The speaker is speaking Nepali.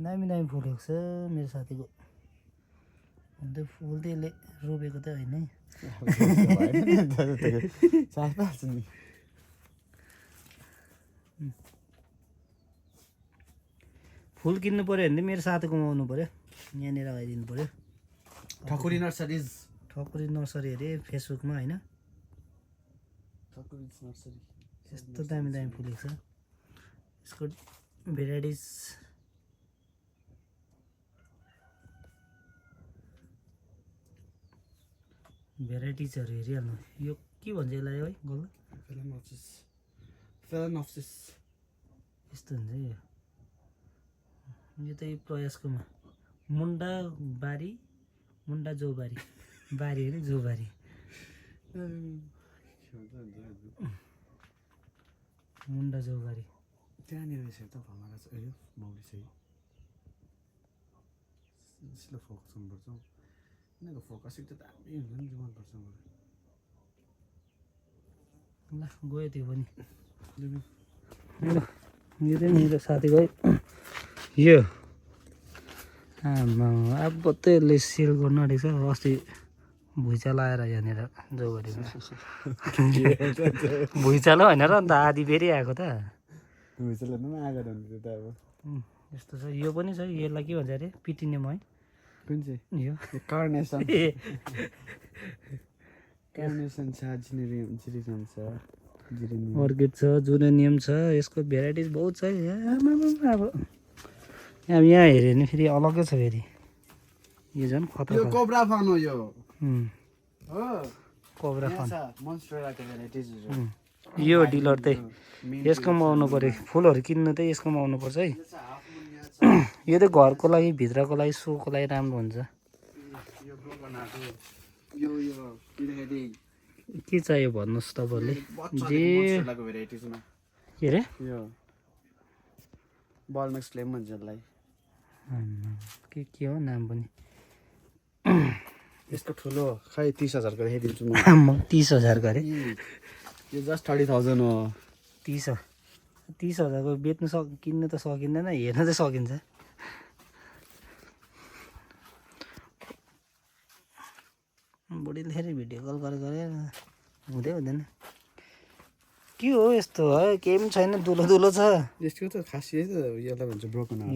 दामी दामी फुलेको छ मेरो साथीको। अन्त फुल त यसले रोपेको त होइन है। फुल किन्नु पर्यो भने त मेरो साथीकोमा आउनु पर्यो, यहाँनिर आइदिनु पर्यो। ठकुरी नर्सरिज, ठकुरी नर्सरी अरे फेसबुकमा होइन। ठकुरी नर्सरी यस्तो दामी दामी फुलेको छ। यसको भेराइटिज भेराइटिजहरू हेरिहाल्नु। यो के भन्छ यसलाई है गल्ल? फेलानोप्सिस यस्तो हुन्छ यो। यो त यो प्रयासकोमा मुन्डा बारी, मुन्डा जोबारी, बारी होइन जोबारी, मुन्डा जोबारी। त्यहाँनिर रहेछ त भमरा छ। यो मौरी छ यो। यसले फोकस गर्नुपर्छ। यिनीहरूको फोकस त दामी हुन्छ नि, मनपर्छ मलाई। ल गयो त्यो पनि। यो चाहिँ मेरो साथीको है। यो आमा अब त यसले सेल गर्नु आँटेको छ। अस्ति भुइँचालो आएर यहाँनिर जोबारीमा भुइँचालो होइन र अन्त आधी फेरि आएको त। भुइँचालो पनि आएको हुन्छ त अब। यस्तो छ। यो पनि छ। यसलाई के भन्छ अरे? पिटिनियम है। कुन चाहिँ? यो कार्नेसन। कार्नेसन छ, जिरेनियम छ, अर्किड छ, जुरेनियम छ। यसको भेराइटिज बहुत छ। अब यहाँ हेऱ्यो भने फेरि अलग्गै छ फेरि। यो झन् खतरा। यो कोब्रा फन हो यो। हो कोब्रा फन। मोन्स्टेराको भेराइटिजहरु। यो डिलर चाहिँ यसकोमा आउनु पर्यो। फुलहरू किन्नु त यसकोमा आउनु पर्छ है। यो त घरको लागि, भित्रको लागि, सोको लागि राम्रो हुन्छ। के चाहियो भन्नुहोस् तपाईँहरूले। जे के अरे? यो बलमेक्स फ्लेम भन्छ यसलाई। के हो नाम पनि? यसको ठुलो खै 30,000 को हेरिदिन्छु म। 30,000 गरे। यो जस्ट 30,000 हो। 30,000 को बेच्नु किन्नु त सकिँदैन, हेर्न चाहिँ सकिन्छ। बुढीले फेरि भिडियो कल गरेर हुँदै हुँदैन। के हो यस्तो है? केही पनि छैन, दुलो दुलो छ। यसको त खासियत यसलाई भन्छ ब्रोकन हार्ट।